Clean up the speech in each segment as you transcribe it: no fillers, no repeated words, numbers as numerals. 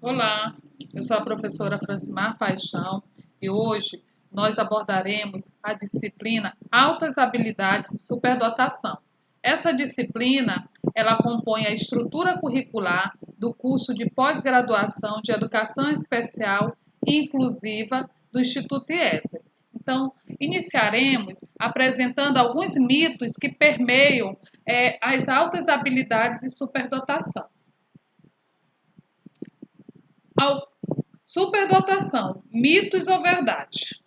Olá, eu sou a professora Francimar Paixão e hoje nós abordaremos a disciplina Altas Habilidades e Superdotação. Essa disciplina, ela compõe a estrutura curricular do curso de pós-graduação de Educação Especial e Inclusiva do Instituto IESB. Então, iniciaremos apresentando alguns mitos que permeiam as altas habilidades e superdotação. Superdotação, mitos ou verdade?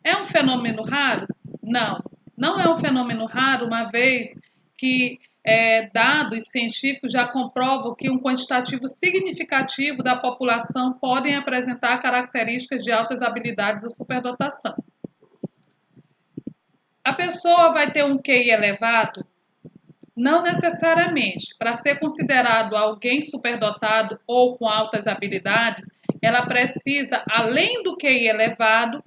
É um fenômeno raro? Não, não é um fenômeno raro, uma vez que dados científicos já comprovam que um quantitativo significativo da população podem apresentar características de altas habilidades ou superdotação. A pessoa vai ter um QI elevado? Não necessariamente. Para ser considerado alguém superdotado ou com altas habilidades, ela precisa, além do QI elevado,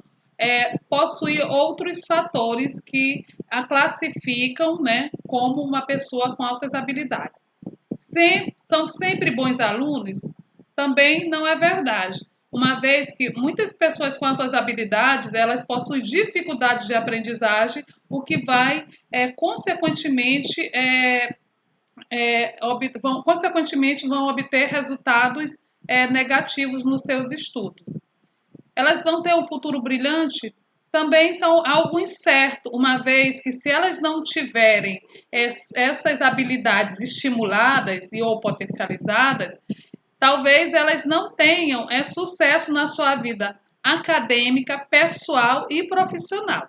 possuir outros fatores que a classificam, né, como uma pessoa com altas habilidades. São sempre bons alunos? Também não é verdade. Uma vez que muitas pessoas com altas habilidades, elas possuem dificuldades de aprendizagem, o que vai, consequentemente, vão obter resultados negativos nos seus estudos. Elas vão ter um futuro brilhante? Também são algo incerto, uma vez que se elas não tiverem essas habilidades estimuladas ou potencializadas, talvez elas não tenham sucesso na sua vida acadêmica, pessoal e profissional.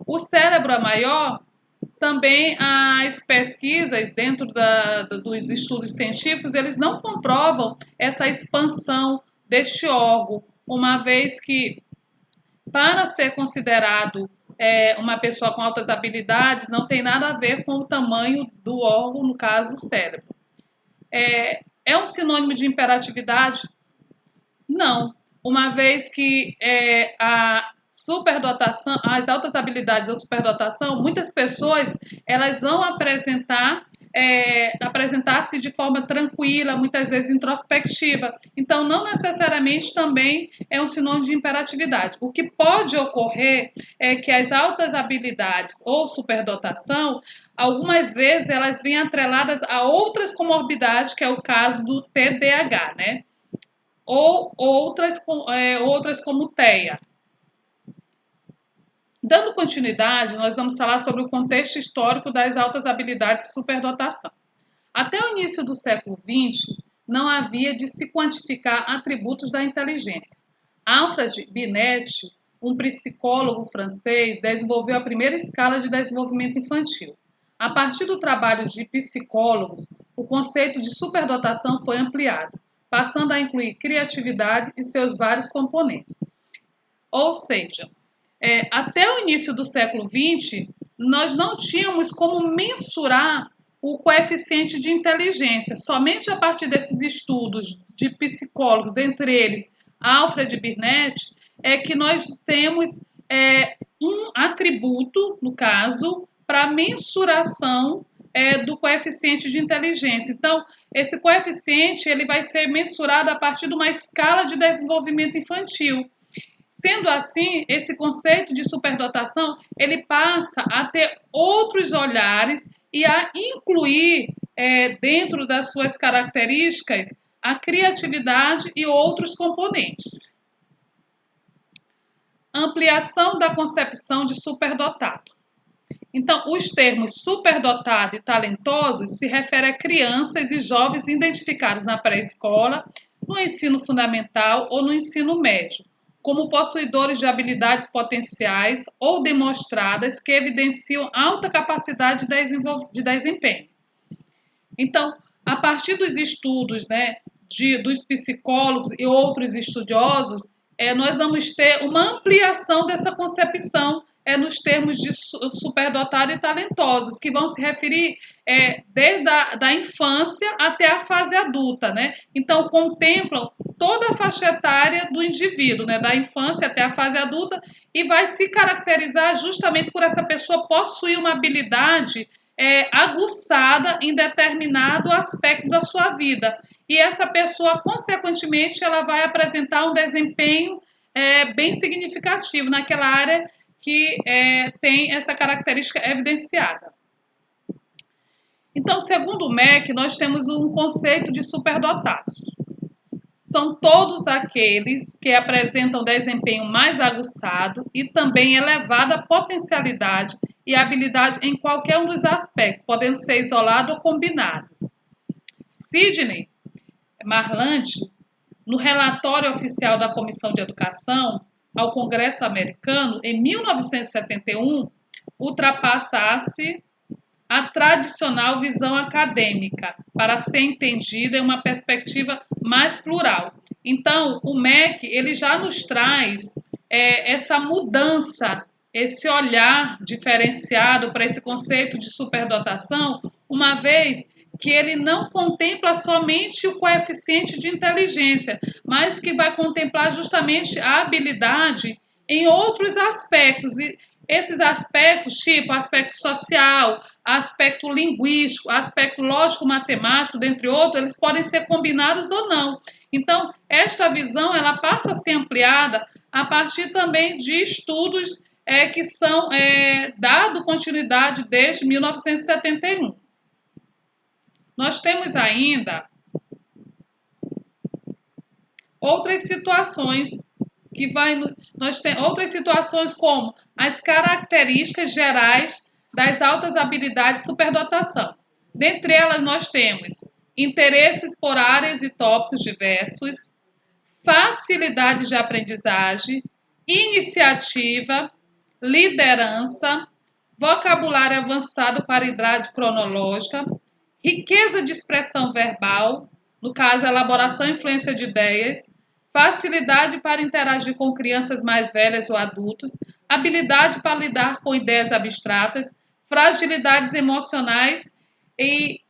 O cérebro é maior? Também as pesquisas dentro dos estudos científicos, eles não comprovam essa expansão deste órgão, uma vez que para ser considerado uma pessoa com altas habilidades não tem nada a ver com o tamanho do órgão, no caso o cérebro. É um sinônimo de imperatividade? Não, uma vez que a superdotação, as altas habilidades ou superdotação, muitas pessoas elas vão apresentar-se de forma tranquila, muitas vezes introspectiva. Então, não necessariamente também é um sinônimo de imperatividade. O que pode ocorrer é que as altas habilidades ou superdotação, algumas vezes elas vêm atreladas a outras comorbidades, que é o caso do TDAH, né? Ou outras como TEA. Dando continuidade, nós vamos falar sobre o contexto histórico das altas habilidades e superdotação. Até o início do século XX, não havia de se quantificar atributos da inteligência. Alfred Binet, um psicólogo francês, desenvolveu a primeira escala de desenvolvimento infantil. A partir do trabalho de psicólogos, o conceito de superdotação foi ampliado, passando a incluir criatividade e seus vários componentes. Ou seja, até o início do século XX, nós não tínhamos como mensurar o coeficiente de inteligência. Somente a partir desses estudos de psicólogos, dentre eles Alfred Binet, é que nós temos um atributo, no caso, para mensuração do coeficiente de inteligência. Então, esse coeficiente ele vai ser mensurado a partir de uma escala de desenvolvimento infantil. Sendo assim, esse conceito de superdotação ele passa a ter outros olhares e a incluir dentro das suas características a criatividade e outros componentes. Ampliação da concepção de superdotado. Então, os termos superdotado e talentoso se referem a crianças e jovens identificados na pré-escola, no ensino fundamental ou no ensino médio, como possuidores de habilidades potenciais ou demonstradas que evidenciam alta capacidade de desempenho. Então, a partir dos estudos, né, dos psicólogos e outros estudiosos, nós vamos ter uma ampliação dessa concepção nos termos de superdotado e talentosos, que vão se referir desde a infância até a fase adulta, né? Então, contemplam toda a faixa etária do indivíduo, né? Da infância até a fase adulta, e vai se caracterizar justamente por essa pessoa possuir uma habilidade aguçada em determinado aspecto da sua vida. e essa pessoa, consequentemente, ela vai apresentar um desempenho bem significativo naquela área que tem essa característica evidenciada. Então, segundo o MEC, nós temos um conceito de superdotados. São todos aqueles que apresentam desempenho mais aguçado e também elevada potencialidade e habilidade em qualquer um dos aspectos, podendo ser isolados ou combinados. Sidney Marland, no relatório oficial da Comissão de Educação ao Congresso Americano, em 1971, ultrapassasse a tradicional visão acadêmica para ser entendida em uma perspectiva mais plural. Então, o MEC ele já nos traz essa mudança, esse olhar diferenciado para esse conceito de superdotação, uma vez que ele não contempla somente o coeficiente de inteligência, mas que vai contemplar justamente a habilidade em outros aspectos. E esses aspectos, tipo aspecto social, aspecto linguístico, aspecto lógico-matemático, dentre outros, eles podem ser combinados ou não. Então, esta visão ela passa a ser ampliada a partir também de estudos que são dado continuidade desde 1971. Nós temos ainda outras situações nós temos outras situações como as características gerais das altas habilidades de superdotação. Dentre elas nós temos interesses por áreas e tópicos diversos, facilidade de aprendizagem, iniciativa, liderança, vocabulário avançado para idade cronológica, riqueza de expressão verbal, no caso, elaboração e influência de ideias, facilidade para interagir com crianças mais velhas ou adultos, habilidade para lidar com ideias abstratas, fragilidades emocionais e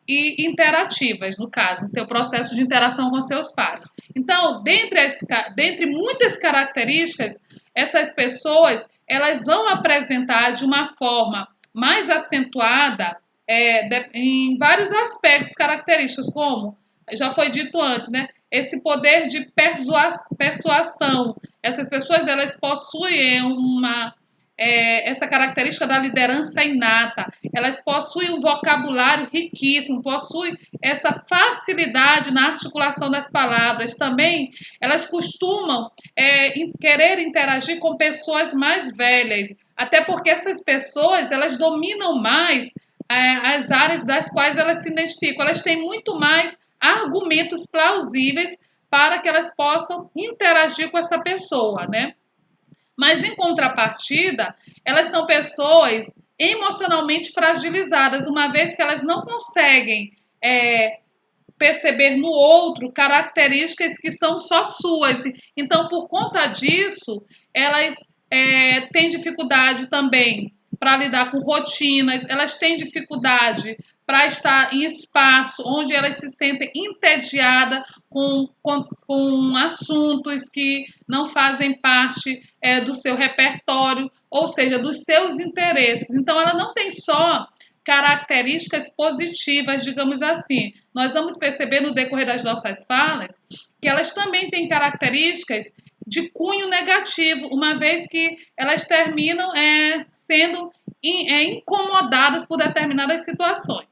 interativas, no caso, no seu processo de interação com seus pares. Então, dentre muitas características, essas pessoas elas vão apresentar de uma forma mais acentuada em vários aspectos característicos, como já foi dito antes, né? Esse poder de persuasão. Essas pessoas elas possuem essa característica da liderança inata. Elas possuem um vocabulário riquíssimo, possuem essa facilidade na articulação das palavras. Também elas costumam querer interagir com pessoas mais velhas, até porque essas pessoas elas dominam mais as áreas das quais elas se identificam. Elas têm muito mais argumentos plausíveis para que elas possam interagir com essa pessoa, né? Mas, em contrapartida, elas são pessoas emocionalmente fragilizadas, uma vez que elas não conseguem perceber no outro características que são só suas. Então, por conta disso, elas têm dificuldade também para lidar com rotinas, elas têm dificuldade para estar em espaço onde elas se sentem entediadas com assuntos que não fazem parte do seu repertório, ou seja, dos seus interesses. Então, ela não tem só características positivas, digamos assim. Nós vamos perceber no decorrer das nossas falas que elas também têm características de cunho negativo, uma vez que elas terminam sendo incomodadas por determinadas situações.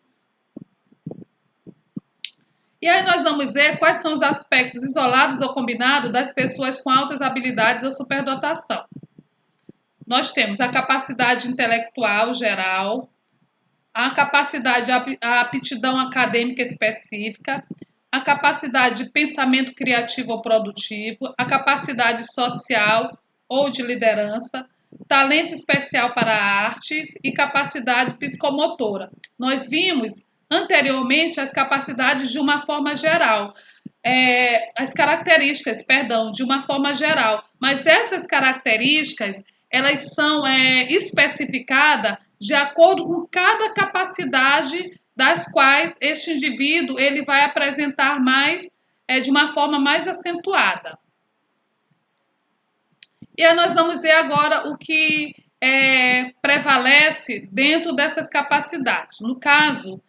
E aí nós vamos ver quais são os aspectos isolados ou combinados das pessoas com altas habilidades ou superdotação. Nós temos a capacidade intelectual geral, a capacidade, a aptidão acadêmica específica, a capacidade de pensamento criativo ou produtivo, a capacidade social ou de liderança, talento especial para artes e capacidade psicomotora. Nós vimos anteriormente as capacidades de uma forma geral, as características, perdão, de uma forma geral, mas essas características elas são especificadas de acordo com cada capacidade das quais este indivíduo ele vai apresentar mais de uma forma mais acentuada. E aí nós vamos ver agora o que prevalece dentro dessas capacidades. No caso,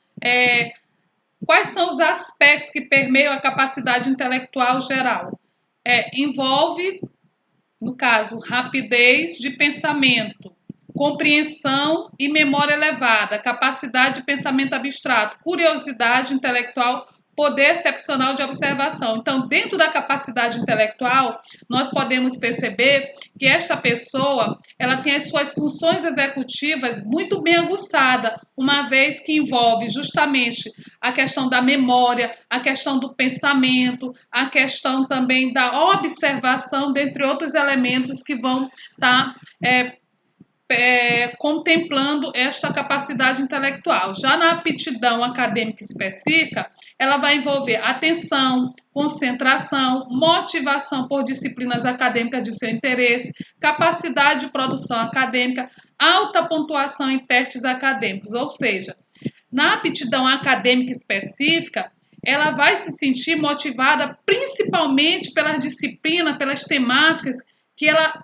Quais são os aspectos que permeiam a capacidade intelectual geral? Envolve, no caso, rapidez de pensamento, compreensão e memória elevada, capacidade de pensamento abstrato, curiosidade intelectual, poder excepcional de observação. Então, dentro da capacidade intelectual, nós podemos perceber que esta pessoa, ela tem as suas funções executivas muito bem aguçadas, uma vez que envolve justamente a questão da memória, a questão do pensamento, a questão também da observação, dentre outros elementos que vão estar contemplando esta capacidade intelectual. Já na aptidão acadêmica específica, ela vai envolver atenção, concentração, motivação por disciplinas acadêmicas de seu interesse, capacidade de produção acadêmica, alta pontuação em testes acadêmicos, ou seja, na aptidão acadêmica específica, ela vai se sentir motivada principalmente pelas disciplinas, pelas temáticas que ela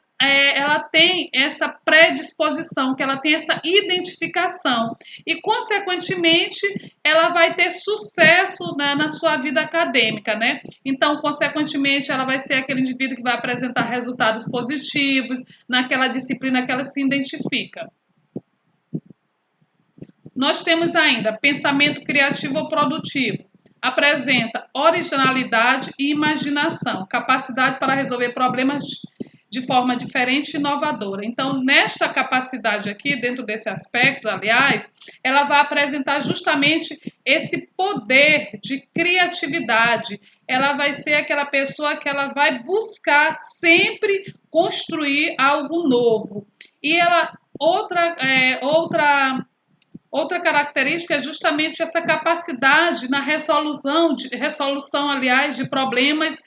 tem essa predisposição, que ela tem essa identificação e, consequentemente, ela vai ter sucesso, né, na sua vida acadêmica, né? Então, consequentemente, ela vai ser aquele indivíduo que vai apresentar resultados positivos naquela disciplina que ela se identifica. Nós temos ainda pensamento criativo ou produtivo. Apresenta originalidade e imaginação, capacidade para resolver problemas de forma diferente e inovadora. Então, nesta capacidade aqui, dentro desse aspecto, aliás, ela vai apresentar justamente esse poder de criatividade. Ela vai ser aquela pessoa que ela vai buscar sempre construir algo novo. E ela, outra característica é justamente essa capacidade na resolução, aliás, de problemas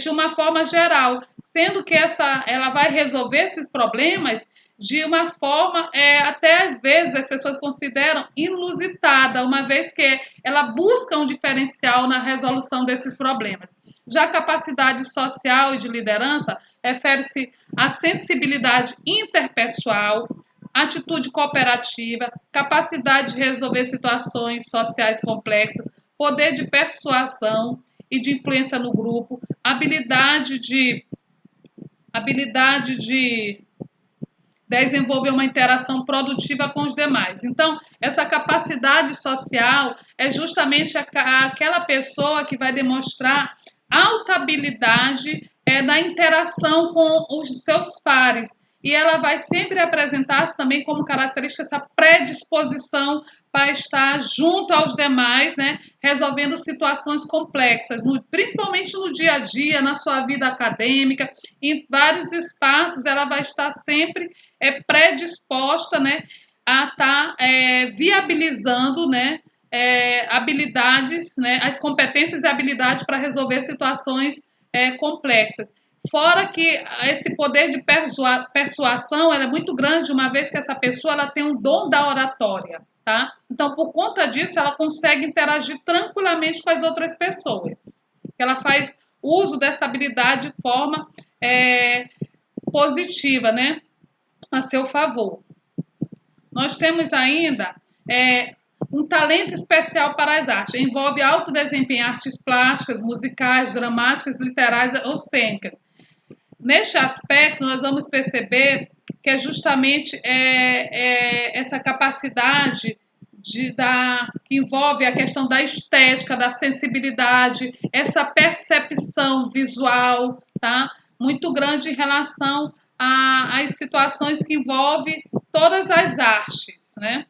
de uma forma geral, sendo que ela vai resolver esses problemas de uma forma, até às vezes as pessoas consideram inusitada, uma vez que ela busca um diferencial na resolução desses problemas. Já a capacidade social e de liderança refere-se à sensibilidade interpessoal, atitude cooperativa, capacidade de resolver situações sociais complexas, poder de persuasão e de influência no grupo, habilidade de desenvolver uma interação produtiva com os demais. Então, essa capacidade social é justamente aquela pessoa que vai demonstrar alta habilidade na interação com os seus pares. E ela vai sempre apresentar-se também como característica essa predisposição para estar junto aos demais, né, resolvendo situações complexas, principalmente no dia a dia, na sua vida acadêmica, em vários espaços, ela vai estar sempre predisposta, né, a estar viabilizando, né, habilidades, né, as competências e habilidades para resolver situações complexas. Fora que esse poder de persuasão é muito grande, uma vez que essa pessoa ela tem um dom da oratória, tá? Então, por conta disso, ela consegue interagir tranquilamente com as outras pessoas. Ela faz uso dessa habilidade de forma positiva, né? A seu favor. Nós temos ainda um talento especial para as artes. Envolve alto desempenho em artes plásticas, musicais, dramáticas, literárias ou cênicas. Neste aspecto, nós vamos perceber que é justamente essa capacidade que envolve a questão da estética, da sensibilidade, essa percepção visual, tá? Muito grande em relação às situações que envolvem todas as artes, né?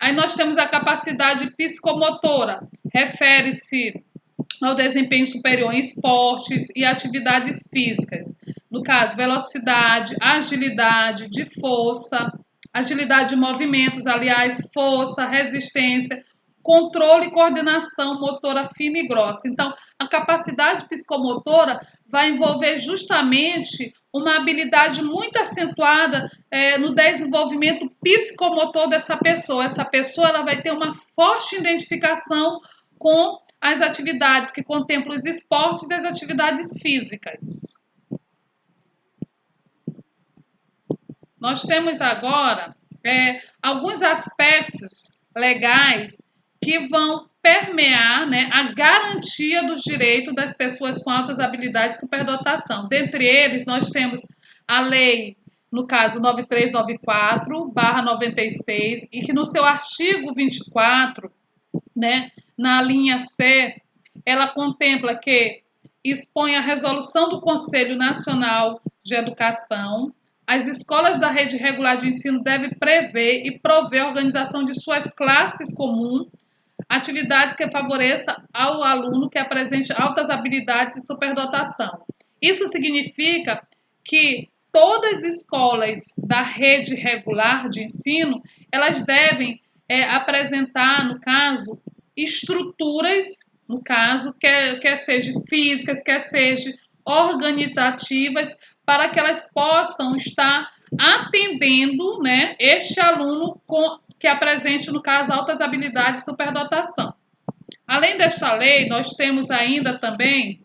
Aí nós temos a capacidade psicomotora, refere-se ao desempenho superior em esportes e atividades físicas. No caso, velocidade, agilidade de força, agilidade de movimentos, aliás, força, resistência, controle e coordenação motora fina e grossa. Então, a capacidade psicomotora vai envolver justamente uma habilidade muito acentuada no desenvolvimento psicomotor dessa pessoa. Essa pessoa ela vai ter uma forte identificação com as atividades que contemplam os esportes e as atividades físicas. Nós temos agora alguns aspectos legais que vão permear, né, a garantia dos direitos das pessoas com altas habilidades e superdotação. Dentre eles, nós temos a lei, no caso 9394/96, e que no seu artigo 24, né, na linha C, ela contempla que expõe a resolução do Conselho Nacional de Educação. As escolas da rede regular de ensino devem prever e prover a organização de suas classes comuns, atividades que favoreçam ao aluno que apresente altas habilidades e superdotação. Isso significa que todas as escolas da rede regular de ensino, elas devem apresentar, no caso, estruturas, no caso, quer sejam físicas, quer sejam organizativas, para que elas possam estar atendendo, né, este aluno que apresente, no caso, altas habilidades e superdotação. Além desta lei, nós temos ainda também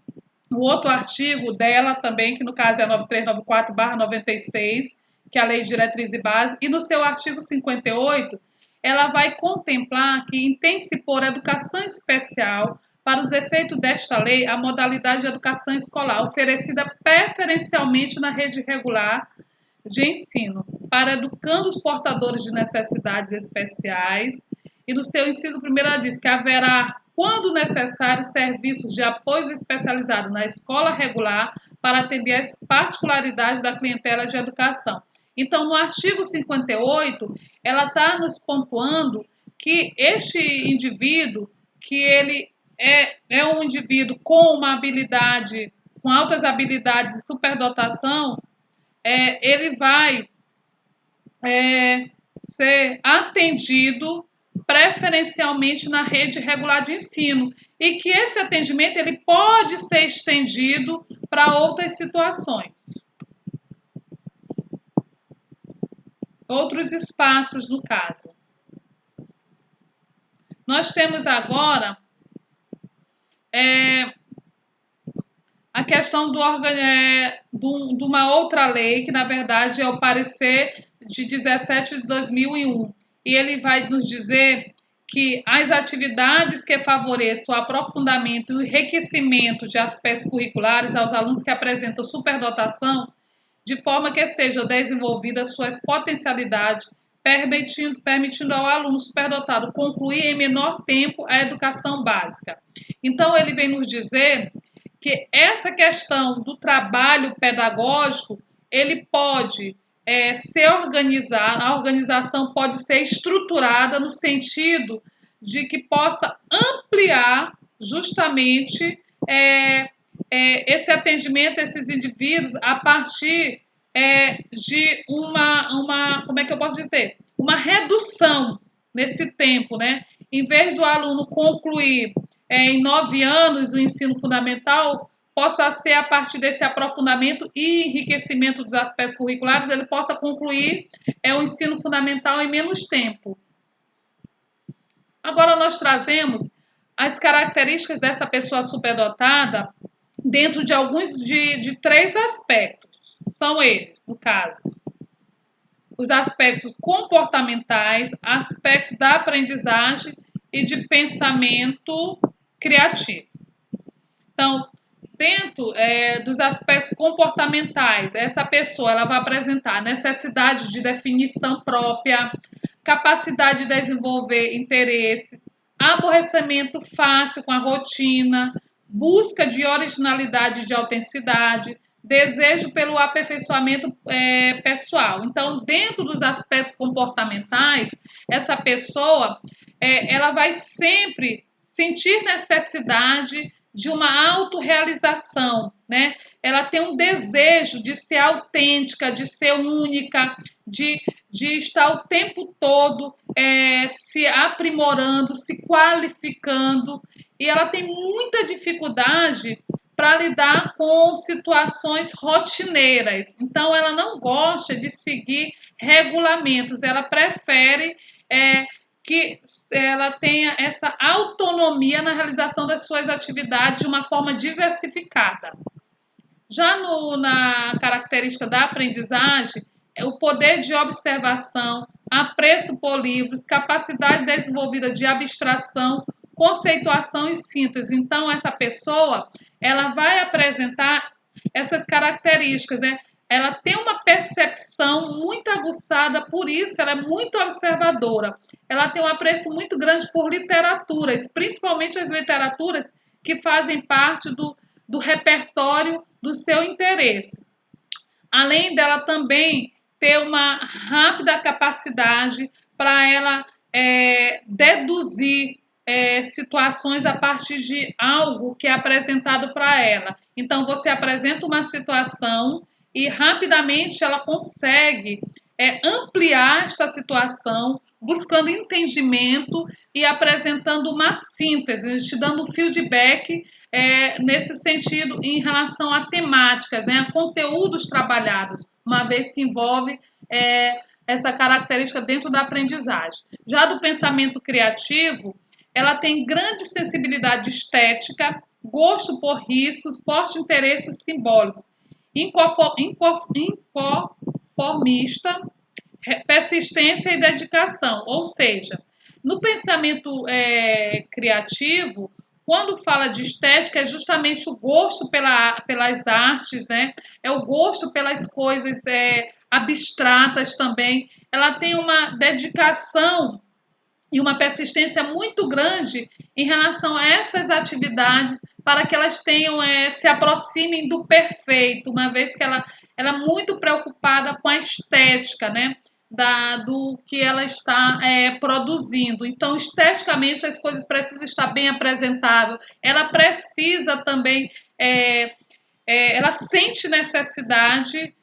o outro artigo dela também, que no caso é 9394/96, que é a Lei de Diretriz e Base, e no seu artigo 58, ela vai contemplar que entende-se por educação especial, para os efeitos desta lei, a modalidade de educação escolar oferecida preferencialmente na rede regular de ensino, para educandos portadores de necessidades especiais. E no seu inciso primeiro ela diz que haverá, quando necessário, serviços de apoio especializado na escola regular para atender as particularidades da clientela de educação. Então, no artigo 58, ela está nos pontuando que este indivíduo, que ele é um indivíduo com uma habilidade, com altas habilidades e superdotação, ele vai ser atendido preferencialmente na rede regular de ensino, e que esse atendimento ele pode ser estendido para outras situações, outros espaços no caso. Nós temos agora a questão de uma outra lei, que na verdade é o parecer de 17 de 2001, e ele vai nos dizer que as atividades que favoreçam o aprofundamento e o enriquecimento de aspectos curriculares aos alunos que apresentam superdotação, de forma que sejam desenvolvidas suas potencialidades, permitindo ao aluno superdotado concluir em menor tempo a educação básica. Então, ele vem nos dizer que essa questão do trabalho pedagógico, ele pode ser organizado, a organização pode ser estruturada no sentido de que possa ampliar justamente esse atendimento a esses indivíduos a partir de como é que eu posso dizer? Uma redução nesse tempo, né? Em vez do aluno concluir em 9 anos o ensino fundamental, possa ser a partir desse aprofundamento e enriquecimento dos aspectos curriculares, ele possa concluir o ensino fundamental em menos tempo. Agora nós trazemos as características dessa pessoa superdotada dentro de alguns de 3 aspectos. São eles, no caso, os aspectos comportamentais, aspectos da aprendizagem e de pensamento criativo. Então, dentro dos aspectos comportamentais, essa pessoa ela vai apresentar necessidade de definição própria, capacidade de desenvolver interesses, aborrecimento fácil com a rotina, busca de originalidade e de autenticidade, desejo pelo aperfeiçoamento pessoal. Então, dentro dos aspectos comportamentais, essa pessoa ela vai sempre sentir necessidade de uma autorrealização, né? Ela tem um desejo de ser autêntica, de ser única, de estar o tempo todo se aprimorando, se qualificando, e ela tem muita dificuldade para lidar com situações rotineiras. Então, ela não gosta de seguir regulamentos, ela prefere que ela tenha essa autonomia na realização das suas atividades de uma forma diversificada. Já na característica da aprendizagem, o poder de observação, apreço por livros, capacidade desenvolvida de abstração, conceituação e síntese. Então, essa pessoa, ela vai apresentar essas características, né? Ela tem uma percepção muito aguçada, por isso ela é muito observadora. Ela tem um apreço muito grande por literaturas, principalmente as literaturas que fazem parte do repertório do seu interesse. Além dela também ter uma rápida capacidade para ela deduzir situações a partir de algo que é apresentado para ela. Então, você apresenta uma situação e rapidamente ela consegue ampliar esta situação, buscando entendimento e apresentando uma síntese, te dando feedback nesse sentido em relação a temáticas, né, a conteúdos trabalhados, uma vez que envolve essa característica dentro da aprendizagem. Já do pensamento criativo, ela tem grande sensibilidade estética, gosto por riscos, forte interesses simbólicos, inconformista, persistência e dedicação. Ou seja, no pensamento criativo, quando fala de estética, é justamente o gosto pelas artes, né? É o gosto pelas coisas abstratas também. Ela tem uma dedicação e uma persistência muito grande em relação a essas atividades para que elas tenham se aproximem do perfeito, uma vez que ela é muito preocupada com a estética, né? Do que ela está produzindo. Então, esteticamente, as coisas precisam estar bem apresentável. Ela precisa também, ela sente necessidade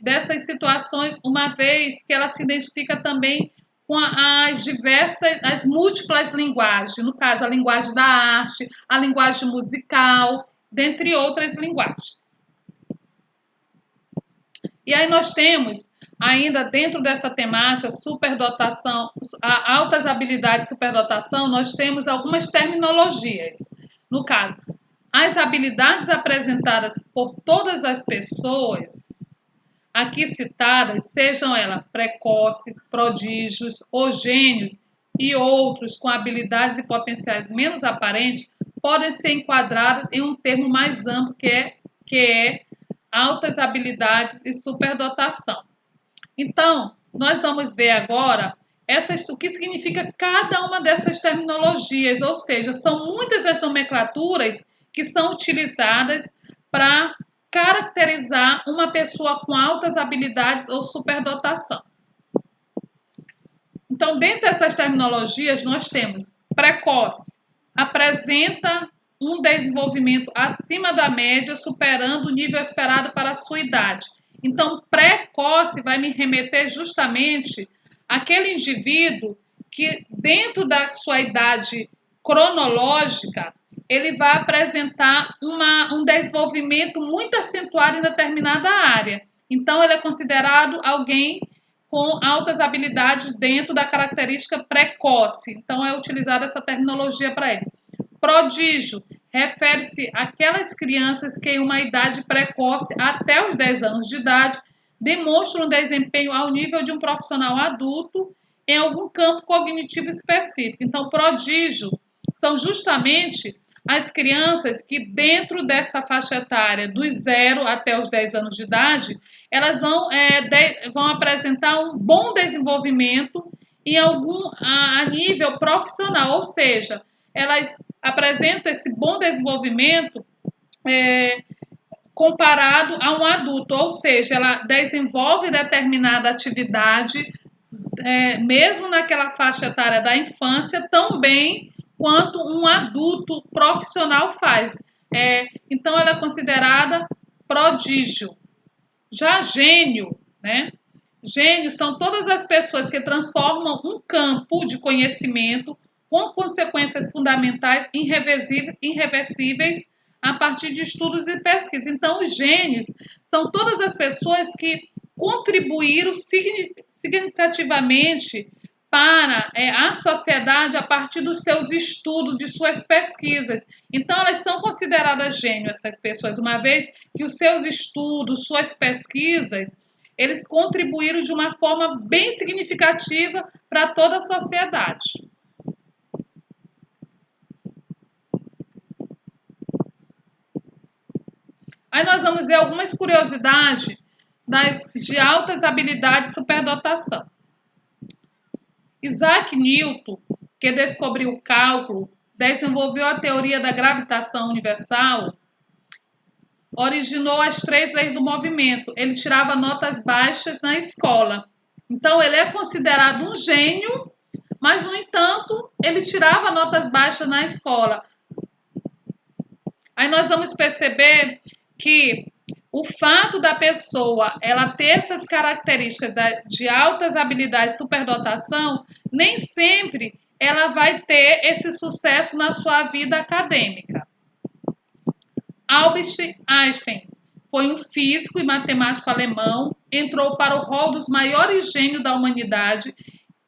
dessas situações, uma vez que ela se identifica também com as múltiplas linguagens, no caso, a linguagem da arte, a linguagem musical, dentre outras linguagens. E aí nós temos, ainda dentro dessa temática, superdotação, altas habilidades de superdotação, nós temos algumas terminologias. No caso, as habilidades apresentadas por todas as pessoas aqui citadas, sejam elas precoces, prodígios ou gênios e outros com habilidades e potenciais menos aparentes, podem ser enquadrados em um termo mais amplo que é altas habilidades e superdotação. Então, nós vamos ver agora o que significa cada uma dessas terminologias, ou seja, são muitas as nomenclaturas que são utilizadas para caracterizar uma pessoa com altas habilidades ou superdotação. Então, dentro dessas terminologias, nós temos precoce, apresenta um desenvolvimento acima da média, superando o nível esperado para a sua idade. Então, precoce vai me remeter justamente àquele indivíduo que, dentro da sua idade cronológica, ele vai apresentar um desenvolvimento muito acentuado em determinada área. Então, ele é considerado alguém com altas habilidades dentro da característica precoce. Então, é utilizada essa terminologia para ele. Prodígio refere-se àquelas crianças que, em uma idade precoce, até os 10 anos de idade, demonstram um desempenho ao nível de um profissional adulto em algum campo cognitivo específico. Então, prodígio são justamente as crianças que, dentro dessa faixa etária, dos 0 até os 10 anos de idade, elas vão apresentar um bom desenvolvimento a nível profissional, ou seja, elas apresentam esse bom desenvolvimento comparado a um adulto, ou seja, ela desenvolve determinada atividade, mesmo naquela faixa etária da infância, tão bem quanto um adulto profissional faz. Então, ela é considerada prodígio. Já gênio, né? Gênios são todas as pessoas que transformam um campo de conhecimento com consequências fundamentais irreversíveis a partir de estudos e pesquisas. Então, os gênios são todas as pessoas que contribuíram significativamente para a sociedade a partir dos seus estudos, de suas pesquisas. Então, elas são consideradas gênios, essas pessoas, uma vez que os seus estudos, suas pesquisas, eles contribuíram de uma forma bem significativa para toda a sociedade. Aí nós vamos ver algumas curiosidades de altas habilidades de superdotação. Isaac Newton, que descobriu o cálculo, desenvolveu a teoria da gravitação universal, originou as 3 leis do movimento. Ele tirava notas baixas na escola. Então, ele é considerado um gênio, mas, no entanto, ele tirava notas baixas na escola. Aí nós vamos perceber que o fato da pessoa ela ter essas características de altas habilidades de superdotação, nem sempre ela vai ter esse sucesso na sua vida acadêmica. Albert Einstein foi um físico e matemático alemão, entrou para o rol dos maiores gênios da humanidade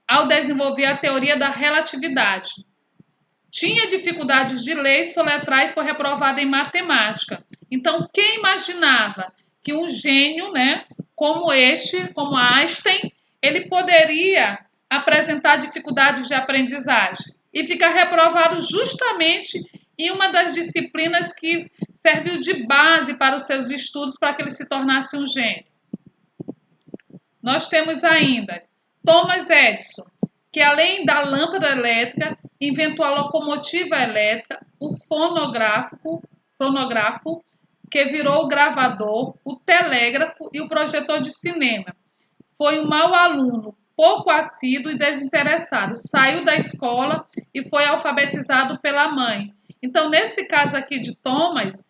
ao desenvolver a teoria da relatividade. Tinha dificuldades de ler e soletrar e foi reprovado em matemática. Então, quem imaginava que um gênio, como Einstein, ele poderia apresentar dificuldades de aprendizagem e ficar reprovado justamente em uma das disciplinas que serviu de base para os seus estudos para que ele se tornasse um gênio. Nós temos ainda Thomas Edison, que além da lâmpada elétrica, inventou a locomotiva elétrica, o fonógrafo, que virou o gravador, o telégrafo e o projetor de cinema. Foi um mau aluno, pouco assíduo e desinteressado. Saiu da escola e foi alfabetizado pela mãe. Então, nesse caso aqui de Thomas,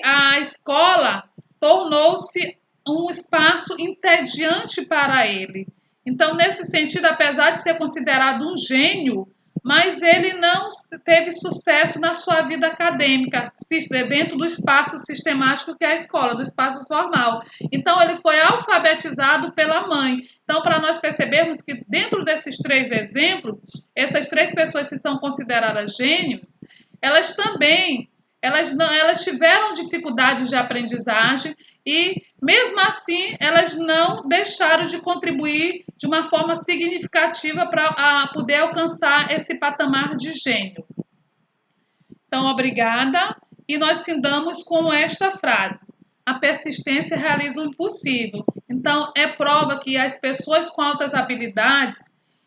a escola tornou-se um espaço entediante para ele. Então, nesse sentido, apesar de ser considerado um gênio, mas ele não teve sucesso na sua vida acadêmica, dentro do espaço sistemático que é a escola, do espaço formal. Então, ele foi alfabetizado pela mãe. Então, para nós percebermos que dentro desses 3 exemplos, essas 3 pessoas que são consideradas gênios, elas tiveram dificuldades de aprendizagem e, mesmo assim, elas não deixaram de contribuir de uma forma significativa para poder alcançar esse patamar de gênio. Então, obrigada. E nós findamos com esta frase: a persistência realiza o impossível. Então, é prova que as pessoas com altas habilidades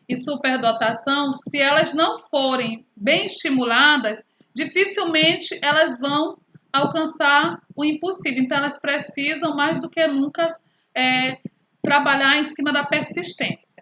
e superdotação, se elas não forem bem estimuladas, dificilmente elas vão alcançar o impossível. Então, elas precisam, mais do que nunca, trabalhar em cima da persistência.